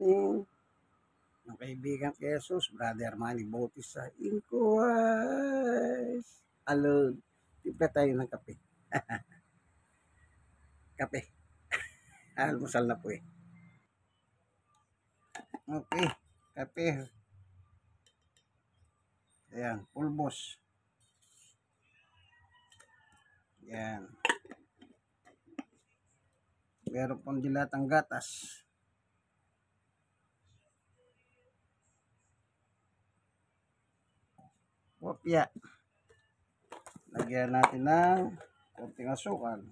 Ng kaibigan kay Jesus, Brother Manny Bautista Inquires. Alone. Timpla tayo ng kape. Kape. Almusal na po eh. Okay. Kape. Ayan. Pulbos. Ayan. Meron pong dilatang gatas. Kopya. Lagyan natin ng konting asukal.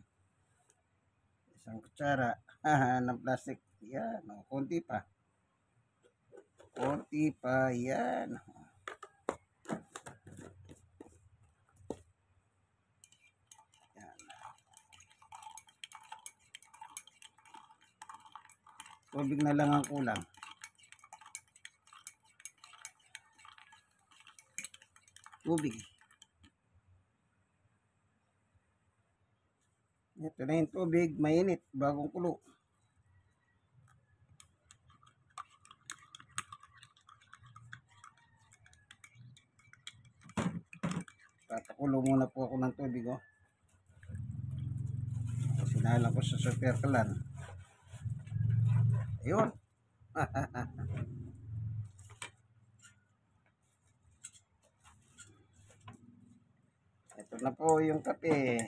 Isang kutsara ng plastic. Yan. Konti pa. Konti pa. Yan. Yan. Tubig na lang ang kulang. Tubig. Ito na yung tubig, mainit, bagong kulo. Tatakulo muna po ako ng tubig, oh. Sinalang ko sa super kalan. Ayun. Ito na po yung kape.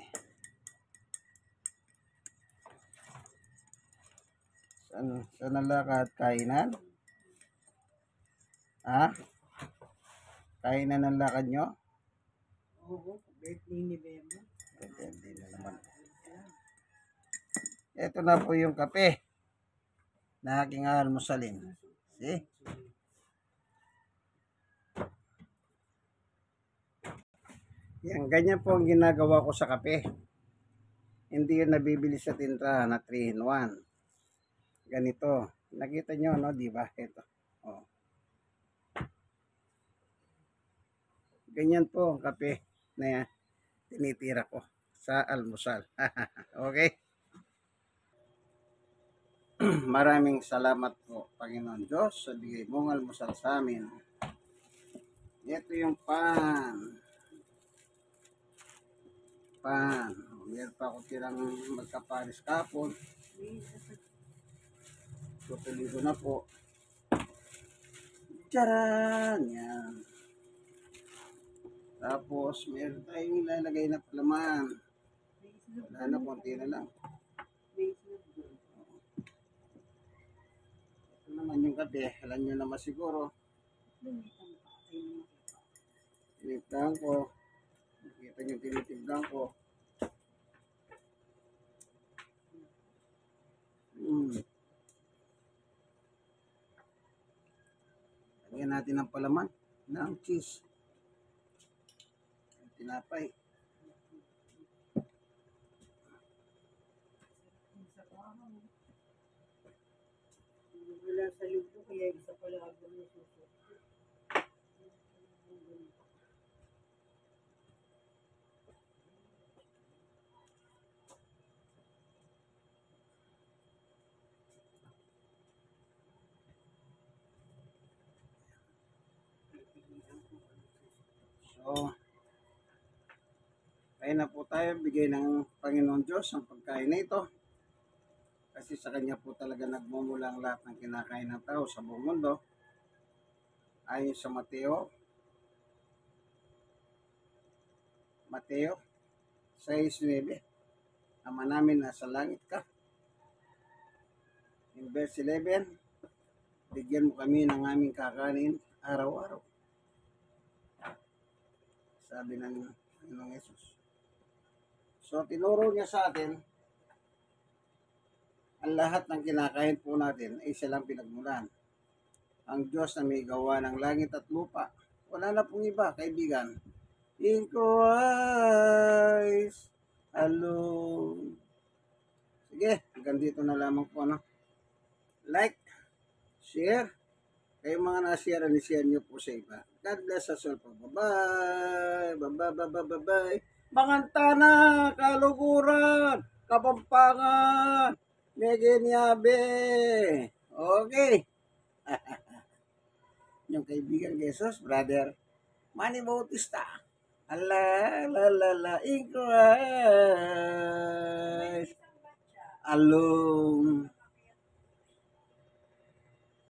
Saan ang lakad? Kainan? Ha? Kainan ang lakad nyo? Oo, birthday ni Bema. Birthday na naman. Ito na po yung kape na aking almusalin. See? Yan, ganyan po ang ginagawa ko sa kape. Hindi yun nabibili sa tinta na 3-in-1. Ganito. Nakita nyo, no? Diba? Ito. Oh. Ganyan po ang kape na tinitira ko sa almusal. Okay? Maraming salamat po, Panginoon Diyos, sa bigay mong almusal sa amin. Ito yung pan. Meron pa ako tirang magkaparis kapon. Tutuloy ko na po. Tcharan! Yan. Tapos, meron tayong ilalagay na palaman. Wala na, konti na lang. Ito naman yung kape. Alam nyo naman siguro. Tinitiblang ko. Nakita nyo tinitiblang ko. Lagyan natin ng palaman ng cheese. Tinapay. Wala sa lupo, kaya isa pala ako ng suso. So, kaya na po tayo, bigay ng Panginoon Diyos ang pagkain na ito. Kasi sa Kanya po talaga nagmumula ang lahat ng kinakain ng tao sa buong mundo. Ayon sa Mateo 6:9, Ama namin nasa langit ka. In verse 11, bigyan mo kami ng aming kakanin araw-araw. Sabi ng Panginoong Yesus. So, tinuro niya sa atin, ang lahat ng kinakain po natin ay silang pinagmulan. Ang Diyos na may gawa ng langit at lupa. Wala na pong iba, kaibigan. In Christ alone. Sige, hanggang dito na lamang po, no? Like, share. Kayong mga na-share, share nyo po sa iba. God bless us all po. Bye-bye. Bye-bye. Mangantana, Kaluguran, Kapampangan, Megenyabe. Okay. Yung kaibigan kay Jesus, brother Manny Bautista. Ala, la, la, la, in Christ alone.